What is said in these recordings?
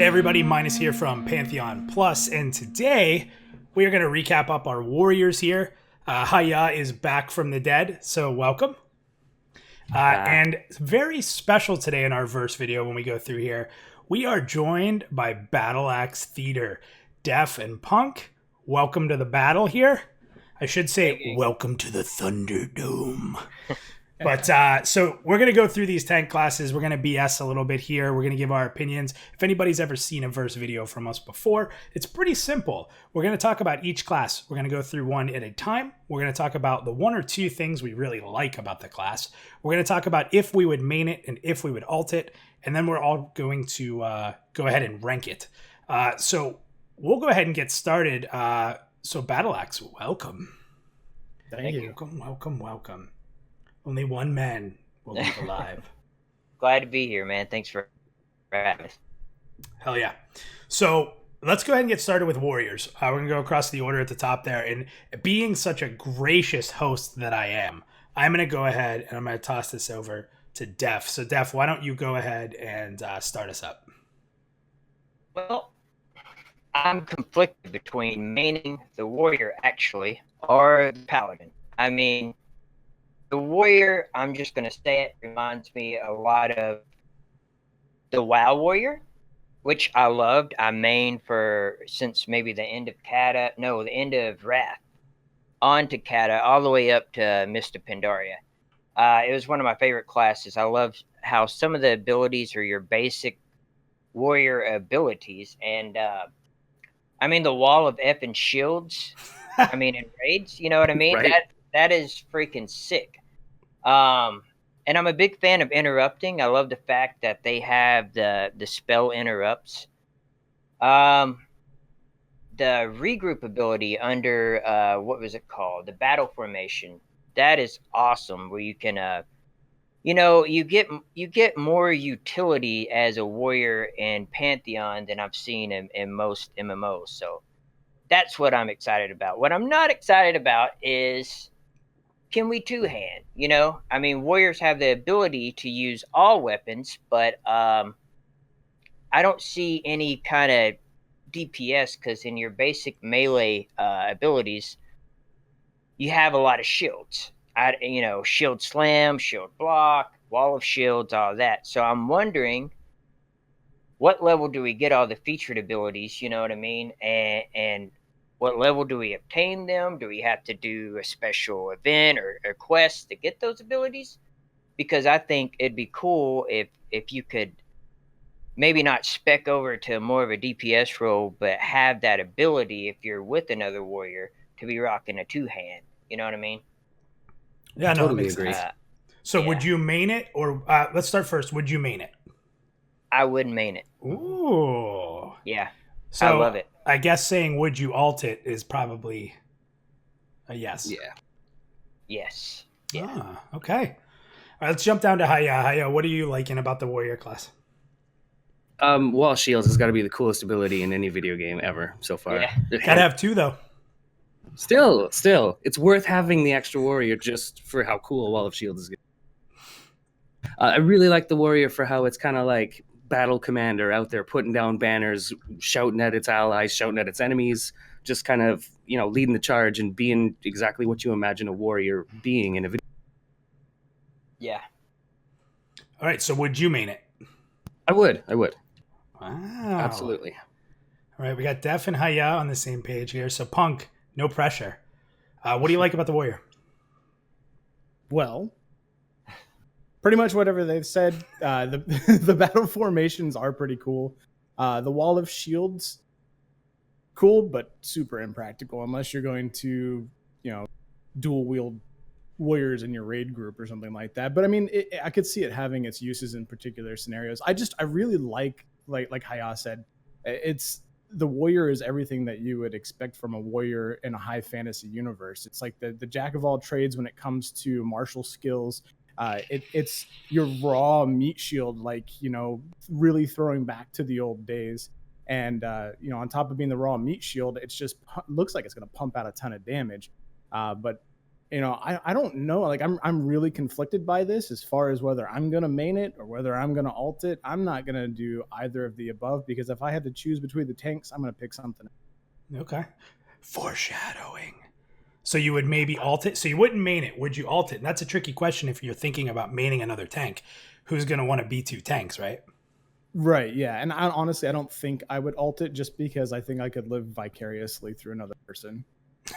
everybody, Minus here from Pantheon Plus, and today we are going to recap up our warriors here. Hayah is back from the dead, so welcome. And very special today in our verse video when we go through here, we are joined by BattleAx Theater. Def and Punk, welcome to the battle here. I should say welcome to the Thunderdome. But so we're going to go through these tank classes. We're going to BS a little bit here. We're going to give our opinions. If anybody's ever seen a verse video from us before, it's pretty simple. We're going to talk about each class. We're going to go through one at a time. We're going to talk about the one or two things we really like about the class. We're going to talk about if we would main it and if we would alt it. And then we're all going to go ahead and rank it. So we'll go ahead and get started. So BattleAx, welcome. Thank you. Welcome. Only one man will be alive. Glad to be here, man. Thanks for having us. Hell yeah. So let's go ahead and get started with warriors. We're going to go across the order at the top there. And being such a gracious host that I am, I'm going to go ahead and I'm going to toss this over to Def. So Def, why don't you go ahead and start us up? Well, I'm conflicted between maining the warrior, actually, or the paladin. I mean, the warrior, I'm just going to say it, reminds me a lot of the WoW warrior, which I loved. I mained for since maybe the end of the end of Wrath, on to Kata, all the way up to Mista Pandaria. It was one of my favorite classes. I loved how some of the abilities are your basic warrior abilities. And, I mean, the wall of effing shields, I mean, in raids, you know what I mean? Right. That is freaking sick. And I'm a big fan of interrupting. I love the fact that they have the spell interrupts. The regroup ability under what was it called? The battle formation. That is awesome. Where you can, you get more utility as a warrior in Pantheon than I've seen in most MMOs. So that's what I'm excited about. What I'm not excited about is, can we two-hand? I mean, warriors have the ability to use all weapons, but I don't see any kind of DPS, because in your basic melee abilities, you have a lot of shields. Shield slam, shield block, wall of shields, all that. So I'm wondering, what level do we get all the featured abilities, you know what I mean? And what level do we obtain them? Do we have to do a special event or quest to get those abilities? Because I think it'd be cool if you could maybe not spec over to more of a DPS role, but have that ability if you're with another warrior to be rocking a two-hand. You know what I mean? Yeah, no, Totally agree. So yeah. would you main it? Or let's start first. Would you main it? I would main it. Ooh. Yeah. So I love it. I guess saying would you alt it is probably a yes. Yeah. Yes. Yeah. Okay. All right, let's jump down to Hayah. Hayah, what are you liking about the warrior class? Wall shields has got to be the coolest ability in any video game ever so far. Yeah. Gotta have two though. Still, it's worth having the extra warrior just for how cool Wall of Shields is. I really like the warrior for how it's kind of like battle commander out there putting down banners, shouting at its allies, shouting at its enemies, just kind of, leading the charge and being exactly what you imagine a warrior being in a video. Yeah. All right, so would you main it? I would. Wow. Absolutely. All right, we got Def and Hayah on the same page here. So Punk, no pressure. What do you like about the warrior? Well, pretty much whatever they've said. The battle formations are pretty cool. The wall of shields, cool, but super impractical unless you're going to, dual wield warriors in your raid group or something like that. But I mean, I could see it having its uses in particular scenarios. I really like Hayah said, it's the warrior is everything that you would expect from a warrior in a high fantasy universe. It's like the jack of all trades when it comes to martial skills. It's your raw meat shield, really throwing back to the old days. And, on top of being the raw meat shield, it's just looks like it's going to pump out a ton of damage. But I don't know. Like I'm really conflicted by this as far as whether I'm gonna main it or whether I'm gonna alt it. I'm not gonna do either of the above because if I had to choose between the tanks, I'm gonna pick something. Okay. Foreshadowing. So you would maybe alt it. So you wouldn't main it. Would you alt it? And that's a tricky question if you're thinking about maining another tank. Who's going to want to be two tanks, right? Right, yeah. And honestly, I don't think I would alt it just because I think I could live vicariously through another person.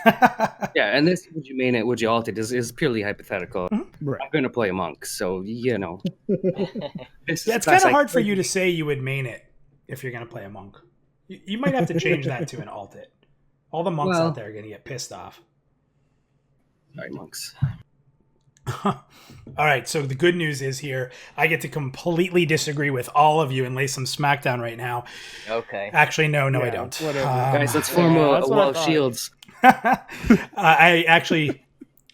Yeah, and this, would you main it, would you alt it, is purely hypothetical. Right. I'm going to play a monk, so, Yeah, it's kind of hard for you to say you would main it if you're going to play a monk. You might have to change that to an alt it. All the monks out there are going to get pissed off. Sorry, monks. All right, so the good news is here, I get to completely disagree with all of you and lay some smackdown right now. Okay. Actually, no, I don't. Guys, let's form a wall of shields. I actually,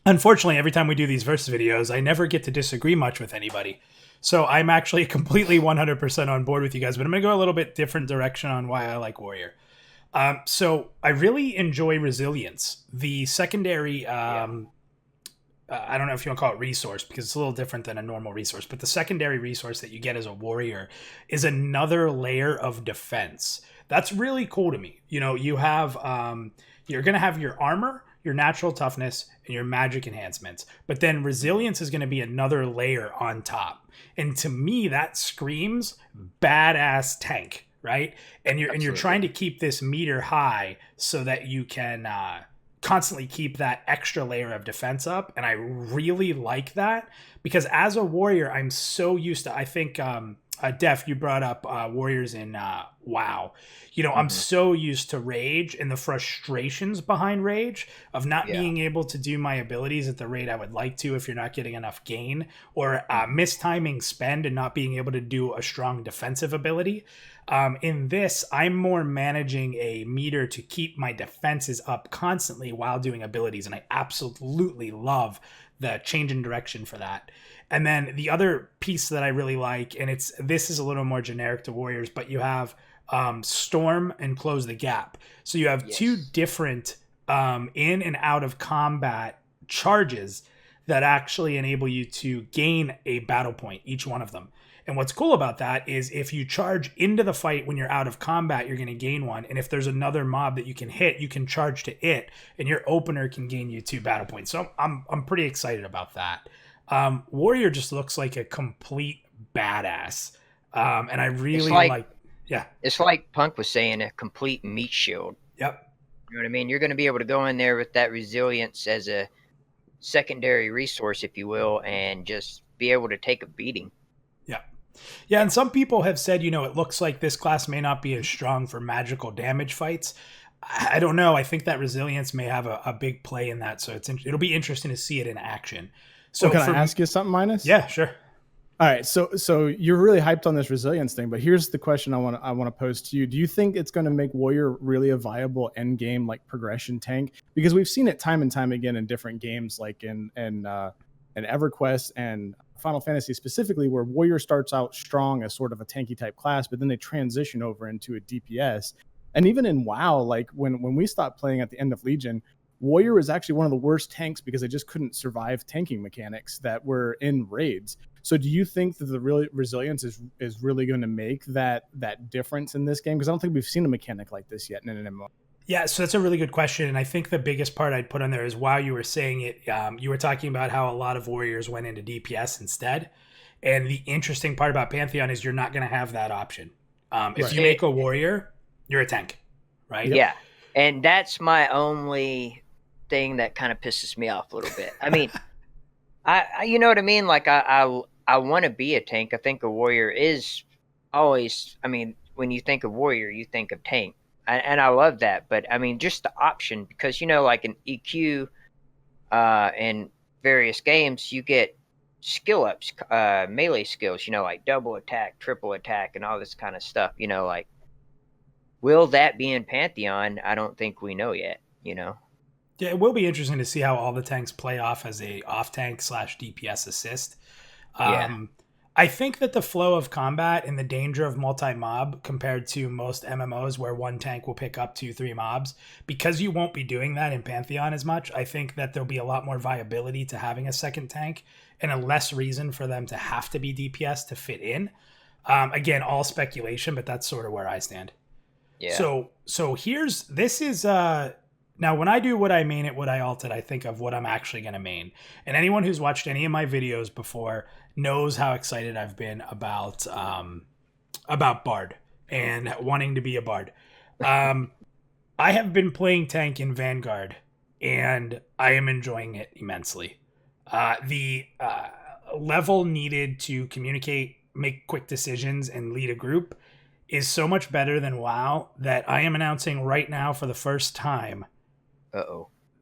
unfortunately, every time we do these versus videos, I never get to disagree much with anybody. So I'm actually completely 100% on board with you guys, but I'm going to go a little bit different direction on why I like Warrior. So I really enjoy Resilience. The secondary, I don't know if you want to call it resource because it's a little different than a normal resource, but the secondary resource that you get as a warrior is another layer of defense. That's really cool to me. You have, you're going to have your armor, your natural toughness, and your magic enhancements, but then resilience is going to be another layer on top. And to me, that screams badass tank. Right. And you're trying to keep this meter high so that you can constantly keep that extra layer of defense up. And I really like that because as a warrior, I'm so used to, I think, Def, you brought up warriors in WoW. I'm so used to rage and the frustrations behind rage of not being able to do my abilities at the rate I would like to if you're not getting enough gain, or mistiming spend and not being able to do a strong defensive ability. In this, I'm more managing a meter to keep my defenses up constantly while doing abilities, and I absolutely love the change in direction for that. And then the other piece that I really like, and this is a little more generic to warriors, but you have Storm and Close the Gap. So you have two different in and out of combat charges that actually enable you to gain a battle point, each one of them. And what's cool about that is if you charge into the fight when you're out of combat, you're going to gain one. And if there's another mob that you can hit, you can charge to it, and your opener can gain you 2 battle points. So I'm pretty excited about that. Warrior just looks like a complete badass. And I really like it's like Punk was saying, a complete meat shield. Yep. You know what I mean? You're going to be able to go in there with that resilience as a secondary resource, if you will, and just be able to take a beating. Yeah, and some people have said, it looks like this class may not be as strong for magical damage fights. I don't know. I think that resilience may have a big play in that, so it'll be interesting to see it in action. So can I ask you something, Minus? Yeah, sure. All right, so you're really hyped on this resilience thing, but here's the question I want to pose to you. Do you think it's going to make Warrior really a viable end game like progression tank? Because we've seen it time and time again in different games, like in EverQuest and Final Fantasy specifically, where Warrior starts out strong as sort of a tanky type class, but then they transition over into a DPS. And even in WoW, like when we stopped playing at the end of Legion, Warrior was actually one of the worst tanks because they just couldn't survive tanking mechanics that were in raids. So do you think that the real resilience is really going to make that difference in this game? Because I don't think we've seen a mechanic like this yet in an MMO. Yeah, so that's a really good question. And I think the biggest part I'd put on there is while you were saying it, you were talking about how a lot of warriors went into DPS instead. And the interesting part about Pantheon is you're not going to have that option. If you make a warrior, you're a tank, right? Yeah, and that's my only thing that kind of pisses me off a little bit. I mean, I you know what I mean? Like I want to be a tank. I think a warrior is always, I mean, when you think of warrior, you think of tank. And I love that, but I mean, just the option, because, like in EQ in various games, you get skill ups, melee skills, like double attack, triple attack, and all this kind of stuff, like, will that be in Pantheon? I don't think we know yet, Yeah, it will be interesting to see how all the tanks play off as a off tank / DPS assist. I think that the flow of combat and the danger of multi-mob compared to most MMOs where one tank will pick up 2-3 mobs, because you won't be doing that in Pantheon as much, I think that there'll be a lot more viability to having a second tank and a less reason for them to have to be DPS to fit in. Again, all speculation, but that's sort of where I stand. Yeah. So this is now when I do what I main it, what I alt it, I think of what I'm actually going to main. And anyone who's watched any of my videos before knows how excited I've been about Bard and wanting to be a Bard. I have been playing tank in Vanguard, and I am enjoying it immensely. The level needed to communicate, make quick decisions, and lead a group is so much better than WoW that I am announcing right now for the first time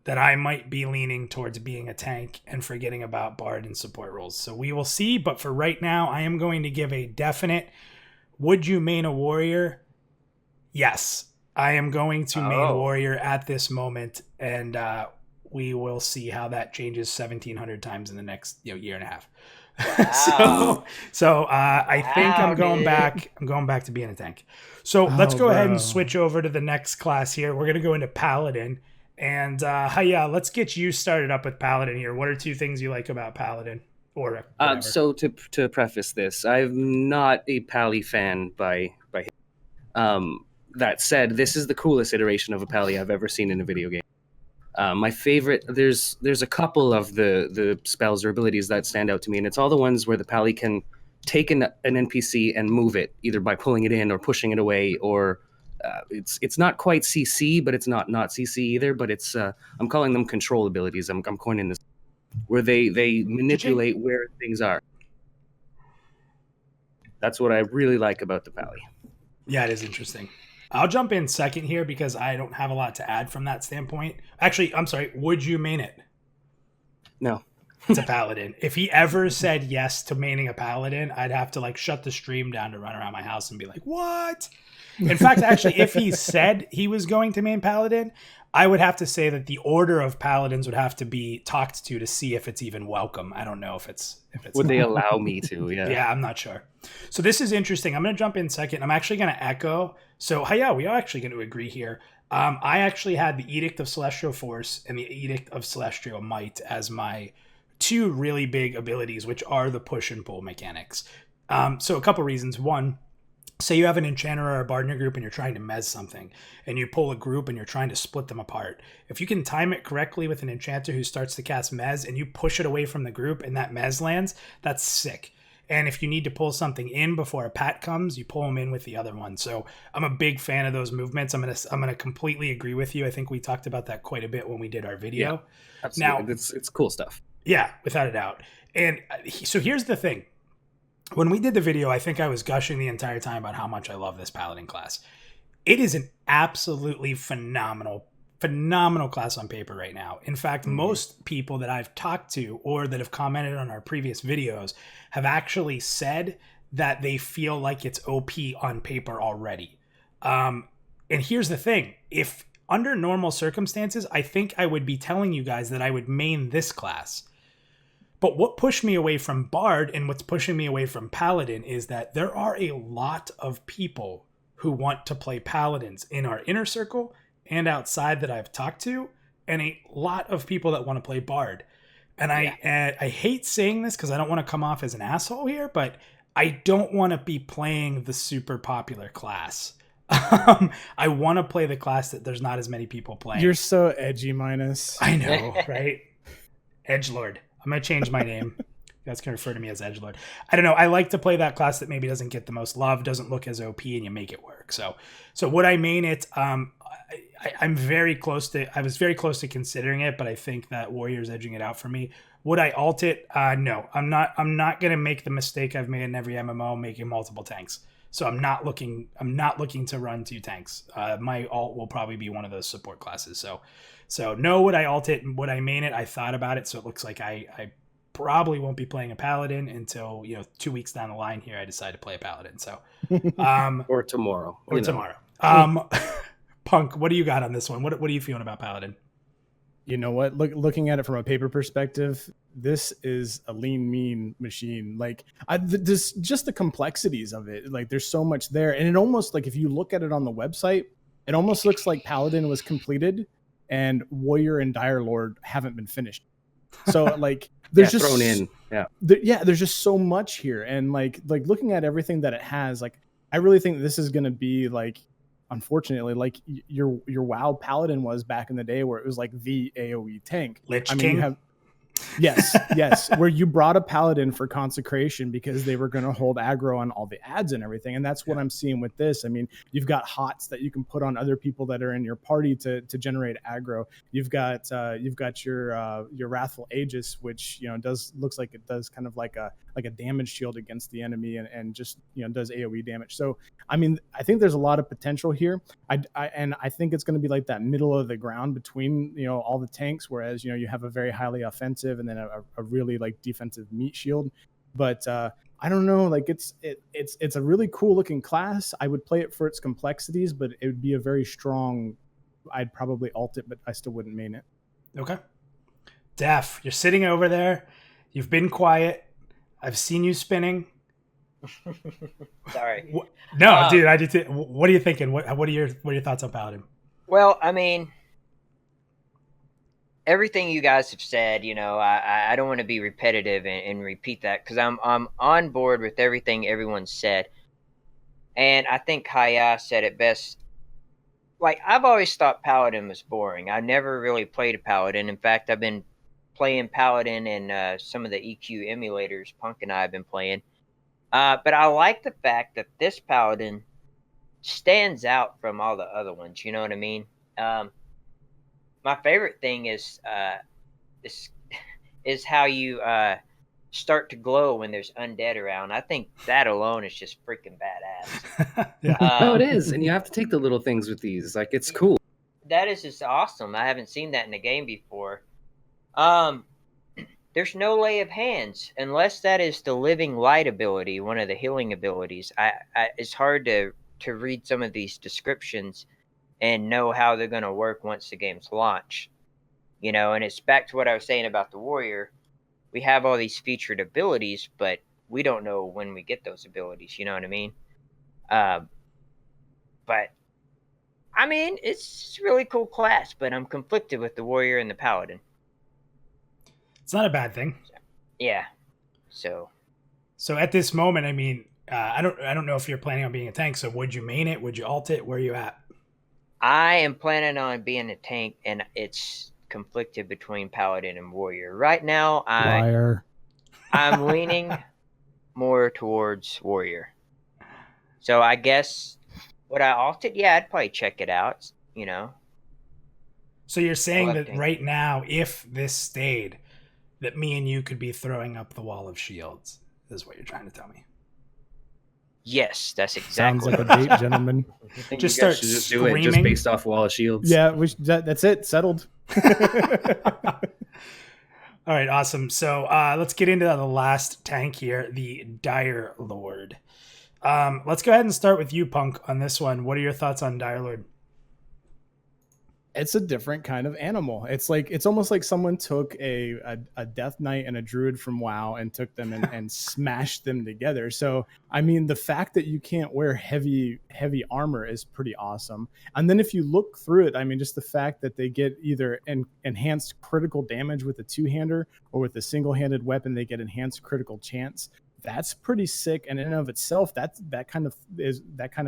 that I might be leaning towards being a tank and forgetting about Bard and support roles. So we will see, but for right now, I am going to give a definite, would you main a warrior? Yes, I am going to main warrior at this moment, and we will see how that changes 1,700 times in the next year and a half. Wow. I think I'm going back. I'm going back to being a tank. So let's go ahead and switch over to the next class here. We're going to go into Paladin. And Hayah, let's get you started up with Paladin here. What are 2 things you like about Paladin? Or so to preface this, I'm not a Pally fan by that said, this is the coolest iteration of a Pally I've ever seen in a video game. My favorite, there's a couple of the spells or abilities that stand out to me, and it's all the ones where the Pally can take an NPC and move it, either by pulling it in or pushing it away, or it's not quite CC, but it's not CC either. But it's I'm calling them control abilities. I'm coining this, where they manipulate where things are. That's what I really like about the Pally. Yeah, it is interesting. I'll jump in second here because I don't have a lot to add from that standpoint. Actually, I'm sorry. Would you main it? No. It's a Paladin. If he ever said yes to maining a Paladin, I'd have to shut the stream down to run around my house and be like, what? In fact, actually, if he said he was going to main Paladin, I would have to say that the order of Paladins would have to be talked to see if it's even welcome. I don't know if it's would they allow me to? Yeah. Yeah, I'm not sure. So this is interesting. I'm going to jump in second. I'm actually going to echo. So Hayah, we are actually going to agree here. I actually had the Edict of Celestial Force and the Edict of Celestial Might as my 2 really big abilities, which are the push and pull mechanics. So a couple reasons. One, say you have an enchanter or a bard in your group and you're trying to mez something, and you pull a group and you're trying to split them apart. If you can time it correctly with an enchanter who starts to cast mez and you push it away from the group and that mez lands, that's sick. And if you need to pull something in before a pat comes, you pull them in with the other one. So I'm a big fan of those movements. I'm gonna completely agree with you. I think we talked about that quite a bit when we did our video. Yeah, absolutely. Now, it's cool stuff. Yeah, without a doubt. And so here's the thing. When we did the video, I think I was gushing the entire time about how much I love this Paladin class. It is an absolutely phenomenal class on paper right now. In fact, most people that I've talked to or that have commented on our previous videos have actually said that they feel like it's OP on paper already. And here's the thing. If under normal circumstances, I think I would be telling you guys that I would main this class. But what pushed me away from Bard and what's pushing me away from Paladin is that there are a lot of people who want to play Paladins in our inner circle and outside that I've talked to, and a lot of people that want to play Bard. And I hate saying this because I don't want to come off as an asshole here, but I don't want to be playing the super popular class. I want to play the class that there's not as many people playing. You're so edgy, Minus. I know, right? Edgelord. I'm going to change my name. You guys can refer to me as Edgelord. I don't know. I like to play that class that maybe doesn't get the most love, doesn't look as OP, and you make it work. So would I main it? I was very close to considering it, but I think that Warrior's edging it out for me. Would I alt it? No, I'm not going to make the mistake I've made in every MMO, making multiple tanks. So I'm not looking to run 2 tanks. My alt will probably be one of those support classes. So no, would I alt it? Would I main it? I thought about it. So it looks like I probably won't be playing a Paladin until 2 weeks down the line here. I decide to play a Paladin. So or tomorrow. Punk, what do you got on this one? What are you feeling about Paladin? You know what? Looking at it from a paper perspective, this is a lean, mean machine. Like, this just the complexities of it. Like, there's so much there, and it almost like if you look at it on the website, it almost looks like Paladin was completed, and Warrior and Dire Lord haven't been finished. So like, there's just thrown in. There's just so much here, and like looking at everything that it has, like I really think this is going to be like, unfortunately, like your WoW Paladin was back in the day, where it was like the AoE tank. Lich King. Yes, where you brought a Paladin for consecration because they were going to hold aggro on all the ads and everything, and that's what I'm seeing with this. I mean, you've got hots that you can put on other people that are in your party to generate aggro. You've got your Wrathful Aegis, which looks like it does kind of like a damage shield against the enemy, and just does AoE damage. So I mean, I think there's a lot of potential here. I think it's going to be like that middle of the ground between all the tanks, whereas you have a very highly offensive and then a really like defensive meat shield. But I don't know, like it's a really cool looking class. I would play it for its complexities, but it would be a very strong. I'd probably alt it, but I still wouldn't main it. Okay. Daph, you're sitting over there. You've been quiet. I've seen you spinning. Sorry. No, dude, I did. What are you thinking? What are your thoughts on Paladin? Well, I mean, everything you guys have said, I don't want to be repetitive and repeat that, because I'm on board with everything everyone said. And I think Hayah said it best. Like, I've always thought Paladin was boring. I never really played a Paladin. In fact, I've been playing Paladin in some of the EQ emulators Punk and I have been playing. But I like the fact that this Paladin stands out from all the other ones. You know what I mean? My favorite thing is how you start to glow when there's undead around. I think that alone is just freaking badass. Yeah. It is, and you have to take the little things with these. Like, it's cool. That is just awesome. I haven't seen that in a game before. There's no lay of hands unless that is the living light ability, one of the healing abilities. It's hard to read some of these descriptions and know how they're going to work once the game's launched. And it's back to what I was saying about the Warrior. We have all these featured abilities, but we don't know when we get those abilities. You know what I mean? But I mean, it's a really cool class, but I'm conflicted with the Warrior and the Paladin. It's not a bad thing. Yeah. So at this moment, I mean, I don't know if you're planning on being a tank. So would you main it? Would you alt it? Where are you at? I am planning on being a tank, and it's conflicted between Paladin and Warrior. Right now, I'm leaning more towards Warrior. So I guess, would I alt it? Yeah, I'd probably check it out, So you're saying that right now, if this stayed, that me and you could be throwing up the wall of shields, is what you're trying to tell me. Yes, that's exactly. Sounds like a date, gentlemen. Just start Just screaming. do it, just based off Wall of Shields. Yeah, that's it. Settled. All right, awesome. So let's get into the last tank here, the Dire Lord. Let's go ahead and start with you, Punk, on this one. What are your thoughts on Dire Lord? It's a different kind of animal. It's almost like someone took a Death Knight and a Druid from WoW and took them and smashed them together. So, I mean, the fact that you can't wear heavy armor is pretty awesome. And then if you look through it, I mean, just the fact that they get either enhanced critical damage with a two-hander, or with a single-handed weapon, they get enhanced critical chance. That's pretty sick. And in and of itself, that kind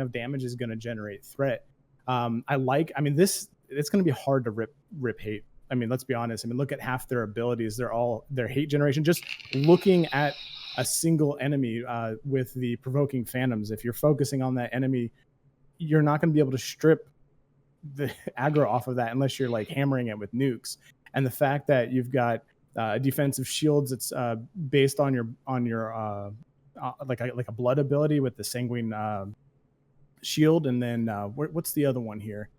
of damage is going to generate threat. It's going to be hard to rip hate. I mean, let's be honest. I mean, look at half their abilities. They're all their hate generation. Just looking at a single enemy with the provoking phantoms. If you're focusing on that enemy, you're not going to be able to strip the aggro off of that unless you're like hammering it with nukes. And the fact that you've got defensive shields, it's based on your like a blood ability with the sanguine shield, and then what's the other one here?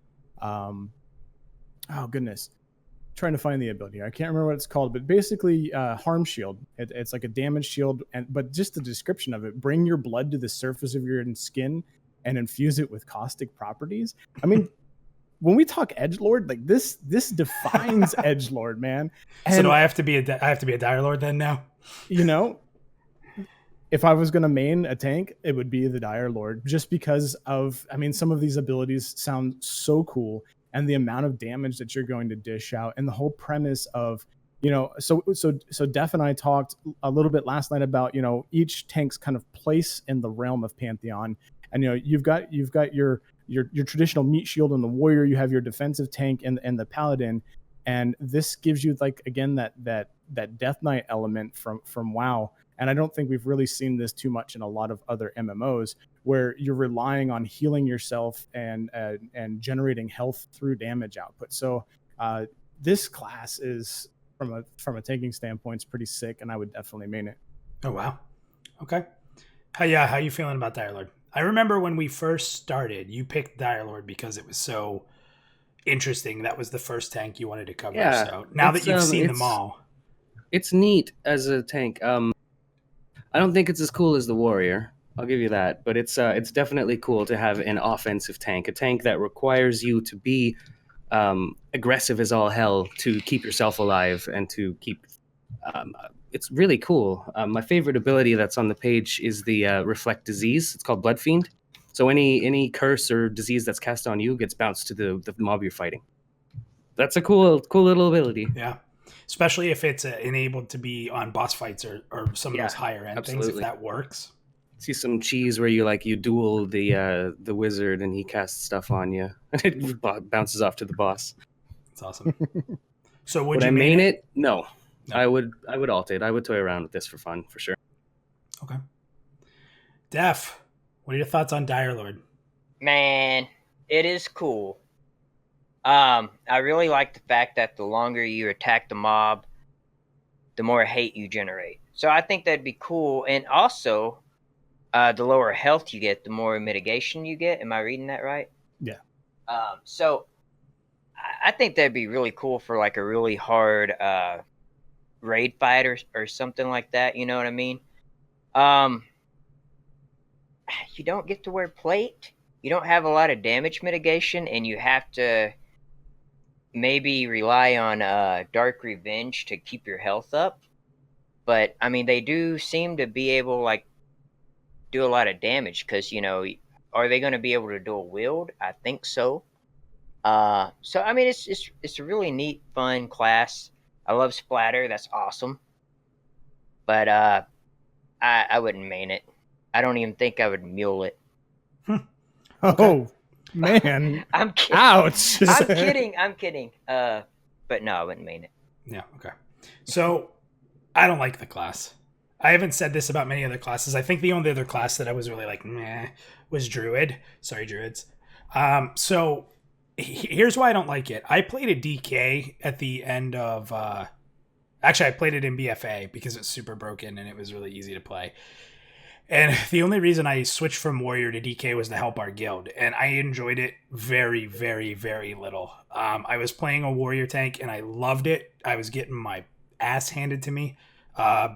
Oh goodness, trying to find the ability. I can't remember what it's called, but basically harm shield. It's like a damage shield, but just the description of it: bring your blood to the surface of your skin and infuse it with caustic properties. I mean, when we talk edgelord, like this defines edgelord, man. And, so do I have to be a Dire Lord then now? You know, if I was going to main a tank, it would be the Dire Lord, just because of, I mean, some of these abilities sound so cool, and the amount of damage that you're going to dish out, and the whole premise of, you know, so Def and I talked a little bit last night about, you know, each tank's kind of place in the realm of Pantheon, and, you know, you've got your traditional meat shield and the warrior, you have your defensive tank and the paladin, and this gives you, like, again, that Death Knight element from WoW. And I don't think we've really seen this too much in a lot of other MMOs, where you're relying on healing yourself and generating health through damage output. So this class is, from a tanking standpoint, is pretty sick, and I would definitely main it. Oh wow, okay. How you feeling about Dire Lord? I remember when we first started, you picked Dire Lord because it was so interesting. That was the first tank you wanted to cover. Yeah, so now that you've seen them all, it's neat as a tank. I don't think it's as cool as the warrior, I'll give you that, but it's definitely cool to have an offensive tank, a tank that requires you to be aggressive as all hell to keep yourself alive and to keep. It's really cool. My favorite ability that's on the page is the Reflect Disease. It's called Blood Fiend. So any curse or disease that's cast on you gets bounced to the mob you're fighting. That's a cool little ability. Yeah. Especially if it's enabled to be on boss fights or some of those higher end things, if that works. See some cheese where you duel the wizard and he casts stuff on you and it bounces off to the boss. That's awesome. So would I you main it? No. I would alt it. I would toy around with this for fun, for sure. Okay. Def, what are your thoughts on Dire Lord? Man, it is cool. I really like the fact that the longer you attack the mob, the more hate you generate. So I think that'd be cool. And also, the lower health you get, the more mitigation you get. Am I reading that right? Yeah. So I think that'd be really cool for like a really hard raid fight or something like that. You know what I mean? You don't get to wear plate. You don't have a lot of damage mitigation, and you have to maybe rely on Dark Revenge to keep your health up. But I mean, they do seem to be able like do a lot of damage because, you know, are they going to be able to dual wield? I think so. So I mean, it's a really neat, fun class. I love splatter. That's awesome. But I wouldn't main it. I don't even think I would mule it. Oh man! I'm kidding. Ouch! I'm kidding. But no, I wouldn't main it. Yeah. Okay. So I don't like the class. I haven't said this about many other classes. I think the only other class that I was really like, meh, was Druid. Sorry, Druids. So here's why I don't like it. I played a DK at the end of. Actually, I played it in BFA because it's super broken and it was really easy to play. And the only reason I switched from Warrior to DK was to help our guild. And I enjoyed it very, very, very little. I was playing a Warrior tank and I loved it. I was getting my ass handed to me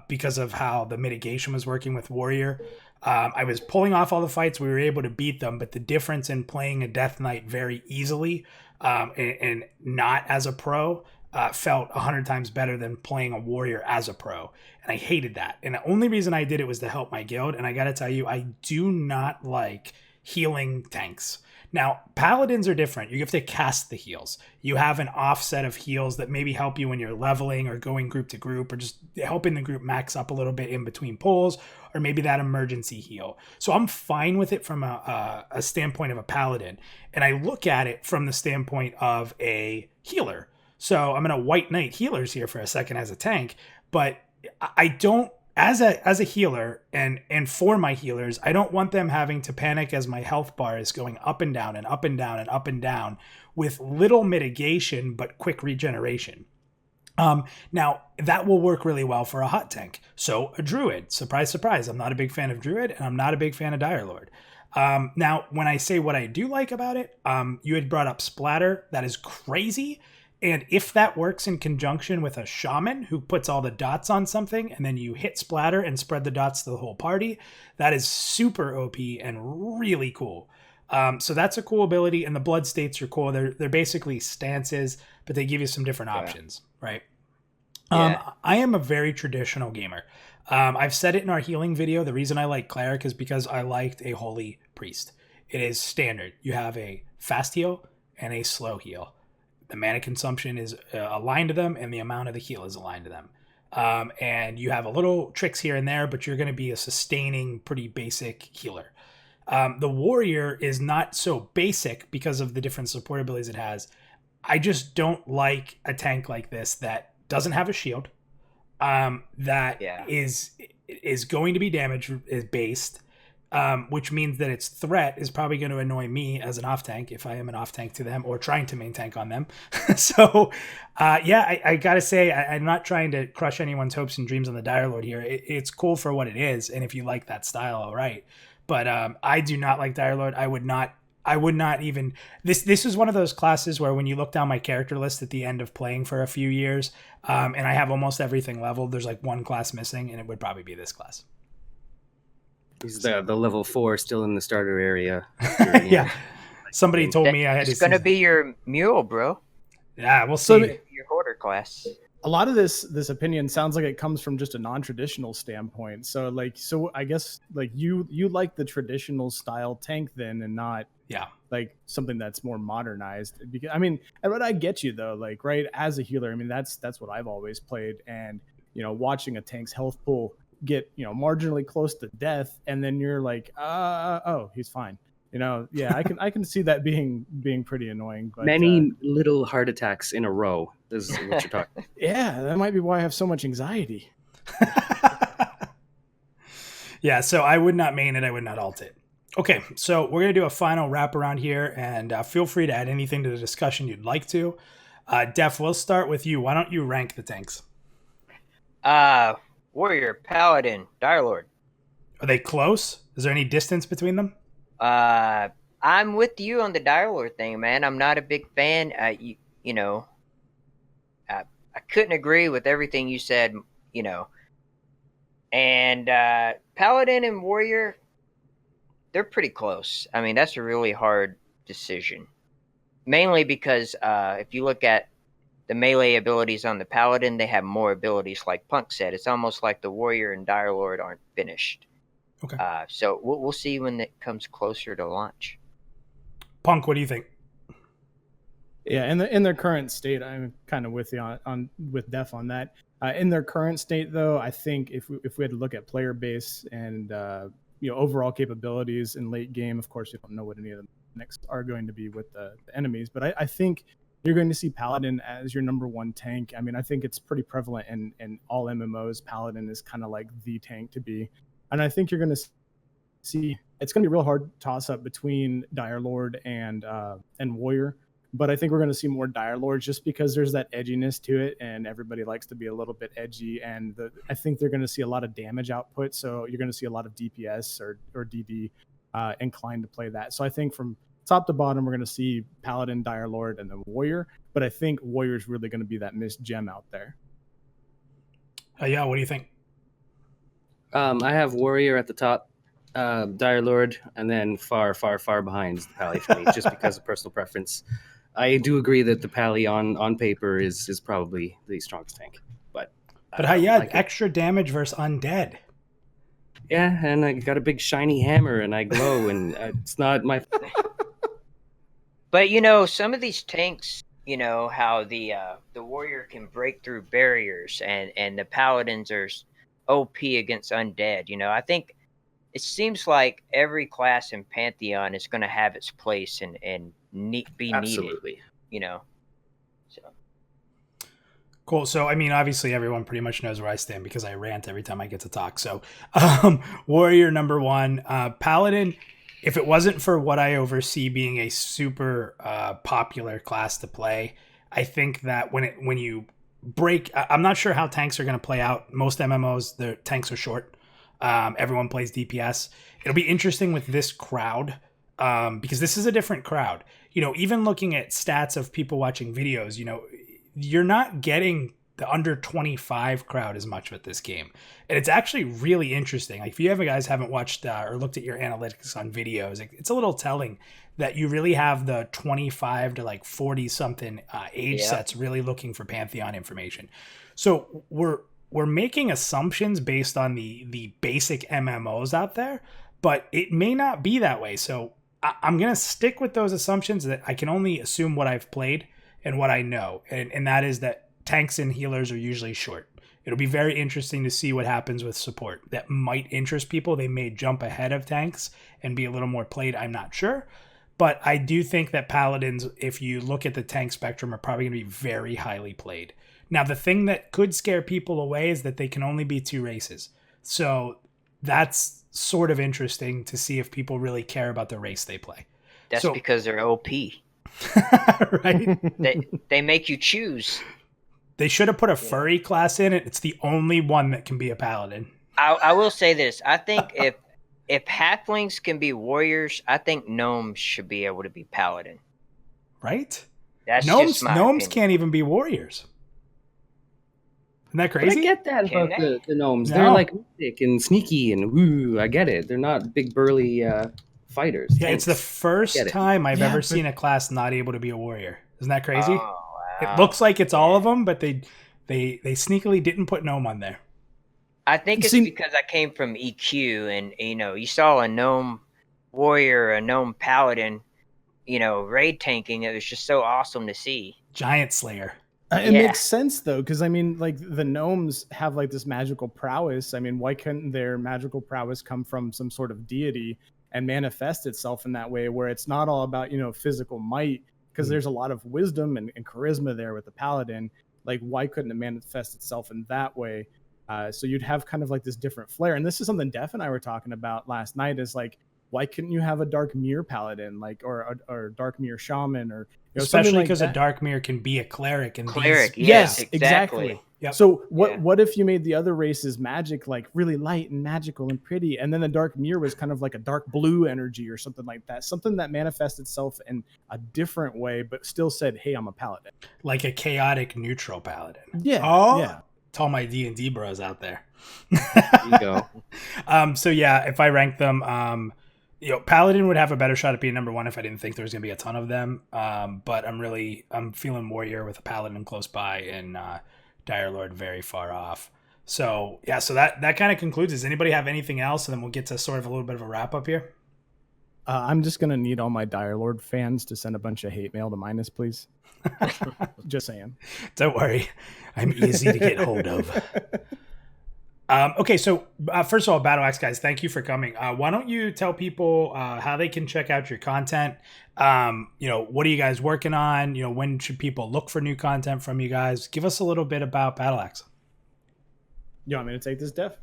because of how the mitigation was working with Warrior. I was pulling off all the fights. We were able to beat them. But the difference in playing a Death Knight very easily and not as a pro felt 100 times better than playing a Warrior as a pro. And I hated that. And the only reason I did it was to help my guild. And I got to tell you, I do not like healing tanks. Now, Paladins are different. You have to cast the heals. You have an offset of heals that maybe help you when you're leveling or going group to group or just helping the group max up a little bit in between pulls, or maybe that emergency heal. So I'm fine with it from a standpoint of a Paladin. And I look at it from the standpoint of a healer. So I'm going to White Knight healers here for a second as a tank, but I don't, as a healer and for my healers, I don't want them having to panic as my health bar is going up and down and up and down and up and down with little mitigation but quick regeneration. Now that will work really well for a hot tank. So a Druid, surprise, surprise. I'm not a big fan of Druid and I'm not a big fan of Dire Lord. Now when I say what I do like about it, you had brought up splatter. That is crazy. And if that works in conjunction with a shaman who puts all the dots on something and then you hit splatter and spread the dots to the whole party, that is super OP and really cool. So that's a cool ability, and the blood states are cool. They're basically stances, but they give you some different options, right? Yeah. I am a very traditional gamer. I've said it in our healing video. The reason I like cleric is because I liked a holy priest. It is standard. You have a fast heal and a slow heal. The mana consumption is aligned to them, and the amount of the heal is aligned to them. And you have a little tricks here and there, but you're going to be a sustaining, pretty basic healer. The warrior is not so basic because of the different support abilities it has. I just don't like a tank like this that doesn't have a shield, that is going to be damage based, which means that its threat is probably going to annoy me as an off tank if I am an off tank to them or trying to main tank on them. So, I gotta say, I'm not trying to crush anyone's hopes and dreams on the Dire Lord here. It's cool for what it is, and if you like that style, all right. But I do not like Dire Lord. I would not even. This is one of those classes where when you look down my character list at the end of playing for a few years, and I have almost everything leveled, there's like one class missing, and it would probably be this class. He's the level 4 still in the starter area. Yeah. Somebody told me I had to. It's gonna be your mule, bro. Yeah, we'll see. Your hoarder class. A lot of this opinion sounds like it comes from just a non-traditional standpoint. So I guess like you like the traditional style tank then, and not like something that's more modernized. Because I mean, and what I get you though, like right as a healer, I mean that's what I've always played, and watching a tank's health pool get marginally close to death, and then you're like, oh, he's fine. I can see that being pretty annoying. But, many little heart attacks in a row. This is what you're talking. Yeah, that might be why I have so much anxiety. Yeah, so I would not main it. I would not alt it. Okay, so we're going to do a final wrap around here, and feel free to add anything to the discussion you'd like to. Def, we'll start with you. Why don't you rank the tanks? Warrior, Paladin, Dire Lord. Are they close? Is there any distance between them? I'm with you on the Dire Lord thing, man. I'm not a big fan. I couldn't agree with everything you said, And Paladin and Warrior, they're pretty close. I mean, that's a really hard decision. Mainly because if you look at the melee abilities on the Paladin, they have more abilities, like Punk said. It's almost like the Warrior and Dire Lord aren't finished. Okay. So we'll see when it comes closer to launch. Punk, what do you think? Yeah, in their current state, I'm kind of with you on with Def on that. In their current state, though, I think if we had to look at player base and overall capabilities in late game, of course, you don't know what any of the next are going to be with the enemies, but I think you're going to see Paladin as your number one tank. I mean, I think it's pretty prevalent in all MMOs. Paladin is kind of like the tank to be. And I think you're going to see it's going to be a real hard toss up between Dire Lord and Warrior. But I think we're going to see more Dire Lords just because there's that edginess to it, and everybody likes to be a little bit edgy. And I think they're going to see a lot of damage output. So you're going to see a lot of DPS or DD inclined to play that. So I think from top to bottom, we're going to see Paladin, Dire Lord, and then Warrior. But I think Warrior is really going to be that missed gem out there. Yeah, what do you think? I have Warrior at the top, Dire Lord, and then far, far, far behind the Pally for me, just because of personal preference. I do agree that the Pally on paper is probably the strongest tank. But Hayah, like extra damage versus undead. Yeah, and I got a big shiny hammer, and I glow, and it's not my... But, some of these tanks, how the Warrior can break through barriers, and the Paladins are OP against undead. I think it seems like every class in Pantheon is going to have its place and be Absolutely. needed. So cool. So I mean, obviously everyone pretty much knows where I stand because I rant every time I get to talk. So Warrior number one, Paladin. If it wasn't for what I oversee being a super popular class to play, I think that when you break, I'm not sure how tanks are going to play out. Most MMOs, their tanks are short. Everyone plays DPS. It'll be interesting with this crowd because this is a different crowd. Even looking at stats of people watching videos, you're not getting the under 25 crowd as much with this game. And it's actually really interesting. Like if you guys haven't watched or looked at your analytics on videos, it's a little telling that you really have the 25 to like 40 something age sets really looking for Pantheon information. So we're making assumptions based on the basic MMOs out there, but it may not be that way. So I'm going to stick with those assumptions that I can only assume what I've played and what I know. And that is that tanks and healers are usually short. It'll be very interesting to see what happens with support. That might interest people. They may jump ahead of tanks and be a little more played. I'm not sure. But I do think that Paladins, if you look at the tank spectrum, are probably going to be very highly played. Now, the thing that could scare people away is that they can only be 2 races. So that's sort of interesting to see if people really care about the race they play. That's because they're OP. Right? They make you choose. They should have put a furry class in it. It's the only one that can be a paladin. I will say this. I think if halflings can be warriors, I think gnomes should be able to be paladin. Right? That's gnomes just my opinion. Can't even be warriors. Isn't that crazy? But I get that Can about they? the gnomes. No. They're like mystic and sneaky and woo. I get it. They're not big burly fighters. Yeah, it's the Tanks. first Get it. time I've ever but- seen a class not able to be a warrior. Isn't that crazy? Oh, wow. It looks like it's all of them, but they sneakily didn't put gnome on there. I think it's because I came from EQ, and you saw a gnome warrior, a gnome paladin, raid tanking. It was just so awesome to see. Giant Slayer. It Yeah. makes sense though, because I mean, like the gnomes have like this magical prowess. I mean, why couldn't their magical prowess come from some sort of deity and manifest itself in that way, where it's not all about physical might? Because there's a lot of wisdom and charisma there with the paladin. Like, why couldn't it manifest itself in that way? So you'd have kind of like this different flair. And this is something Def and I were talking about last night. Is like, why couldn't you have a dark mirror paladin, like, or dark mirror shaman, or Especially because a dark mirror can be a cleric. And Yes, exactly. exactly. Yep. So what if you made the other races magic, like really light and magical and pretty, and then the dark mirror was kind of like a dark blue energy or something like that, something that manifests itself in a different way, but still said, "Hey, I'm a paladin," like a chaotic neutral paladin. Yeah. Oh, yeah. to all my D&D bros out there. There you go. So yeah, if I rank them, Paladin would have a better shot at being number 1 if I didn't think there was gonna be a ton of them. But I'm feeling warrior with a paladin close by and Dire Lord very far off. So yeah, so that kind of concludes. Does anybody have anything else? And then we'll get to sort of a little bit of a wrap up here. I'm just gonna need all my Dire Lord fans to send a bunch of hate mail to Minus, please. Just saying. Don't worry, I'm easy to get hold of. Okay, so first of all, BattleAx guys, thank you for coming. Why don't you tell people how they can check out your content? What are you guys working on? When should people look for new content from you guys? Give us a little bit about BattleAx. You want me to take this, Def?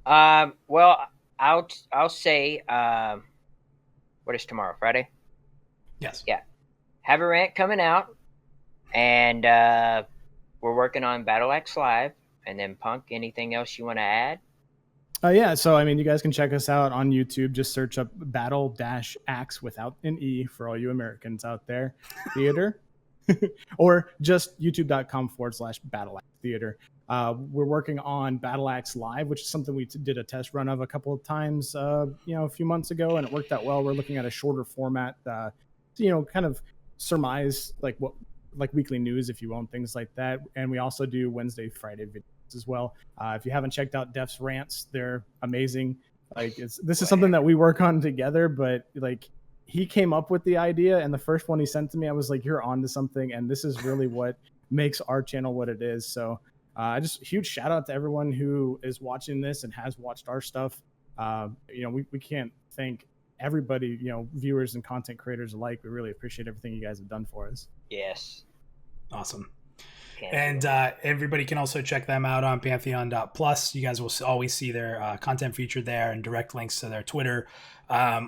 Well, I'll say, what is tomorrow? Friday? Yes. Yeah. Have a rant coming out, and we're working on BattleAx Live. And then Punk, anything else you want to add? Yeah, so I mean, you guys can check us out on YouTube. Just search up Battle-Ax without an E for all you Americans out there, theater, or just youtube.com/BattleAx theater. We're working on BattleAx Live, which is something we did a test run of a couple of times, a few months ago, and it worked out well. We're looking at a shorter format, kind of surmise like weekly news, if you want, things like that. And we also do Wednesday, Friday videos as well. If you haven't checked out Def's rants, they're amazing. Like this is something that we work on together, but like he came up with the idea, and the first one he sent to me, I was like, you're on to something, and this is really what makes our channel what it is. So just huge shout out to everyone who is watching this and has watched our stuff. We can't thank everybody, viewers and content creators alike. We really appreciate everything you guys have done for us. Yes. Awesome. And everybody can also check them out on PantheonPlus. You guys will always see their content featured there and direct links to their Twitter.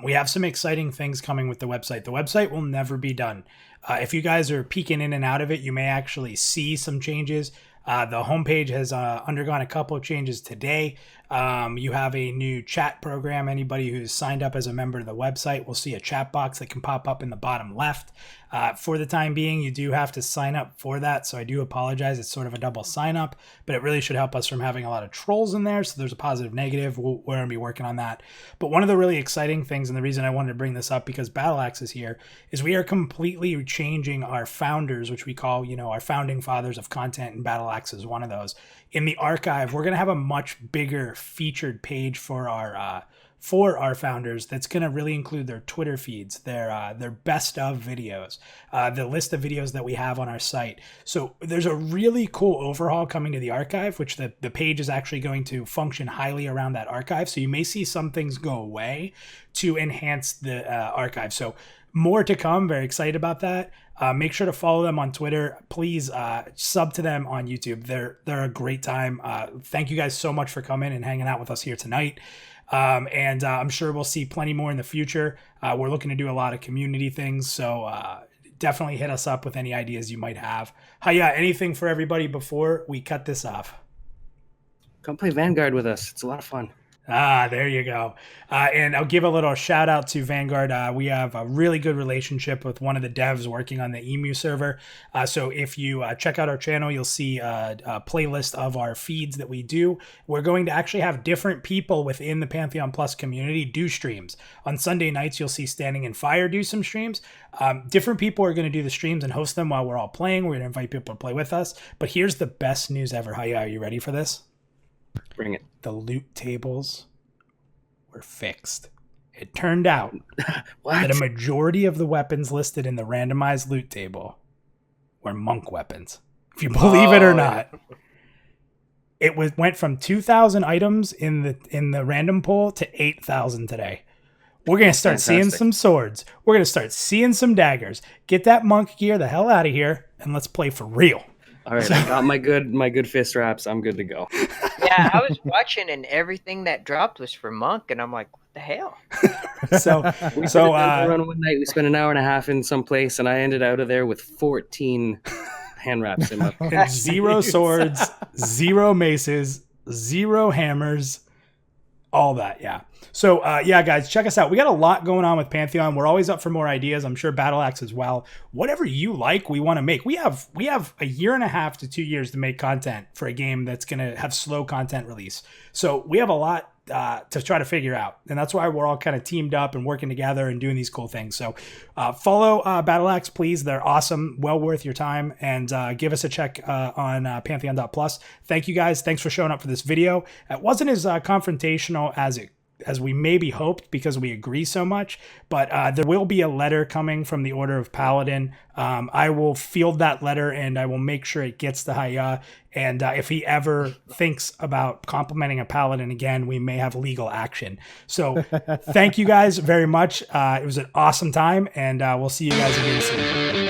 We have some exciting things coming with the website. The website will never be done. If you guys are peeking in and out of it, you may actually see some changes. The homepage has undergone a couple of changes today. You have a new chat program. Anybody who's signed up as a member of the website will see a chat box that can pop up in the bottom left. For the time being, you do have to sign up for that, so I do apologize. It's sort of a double sign up, but it really should help us from having a lot of trolls in there, so there's a positive negative. We're going to be working on that. But one of the really exciting things, and the reason I wanted to bring this up because BattleAx is here, is we are completely changing our founders, which we call, our founding fathers of content, and BattleAx is one of those. In the archive, we're going to have a much bigger featured page for our founders that's going to really include their Twitter feeds, their best of videos, the list of videos that we have on our site. So there's a really cool overhaul coming to the archive, which the page is actually going to function highly around that archive. So you may see some things go away to enhance the archive. So more to come. Very excited about that. Make sure to follow them on Twitter. Please sub to them on YouTube. They're a great time. Thank you guys so much for coming and hanging out with us here tonight. And I'm sure we'll see plenty more in the future. We're looking to do a lot of community things, so definitely hit us up with any ideas you might have. Hayah, anything for everybody before we cut this off? Come play Vanguard with us. It's a lot of fun. There you go. And I'll give a little shout out to Vanguard. We have a really good relationship with one of the devs working on the EMU server. So if you check out our channel, you'll see a playlist of our feeds that we do. We're going to actually have different people within the Pantheon Plus community do streams. On Sunday nights, you'll see Standing in Fire do some streams. Different people are going to do the streams and host them while we're all playing. We're going to invite people to play with us. But here's the best news ever. Hayah, are you ready for this? Bring it. The loot tables were fixed. It turned out that a majority of the weapons listed in the randomized loot table were monk weapons. If you believe it or not, it went from 2,000 items in the random pool to 8,000 today. We're gonna start seeing some swords. We're gonna start seeing some daggers. Get that monk gear the hell out of here, and let's play for real. All right, I got my good fist wraps. I'm good to go. Yeah, I was watching, and everything that dropped was for monk, and I'm like, what the hell? Run one night. We spent an hour and a half in some place, and I ended out of there with 14 hand wraps in my and 0 swords, 0 maces, 0 hammers, all that. Yeah. So guys, check us out. We got a lot going on with Pantheon. We're always up for more ideas. I'm sure BattleAx as well. Whatever you like, we want to make. We have a year and a half to 2 years to make content for a game that's going to have slow content release. So we have a lot to try to figure out. And that's why we're all kind of teamed up and working together and doing these cool things. So follow BattleAx, please. They're awesome. Well worth your time. And give us a check on Pantheon.plus. Thank you guys. Thanks for showing up for this video. It wasn't as confrontational as we maybe hoped because we agree so much, but there will be a letter coming from the Order of Paladin. I will field that letter and I will make sure it gets to Hayah. And if he ever thinks about complimenting a Paladin again, we may have legal action. So thank you guys very much. It was an awesome time, and we'll see you guys again soon.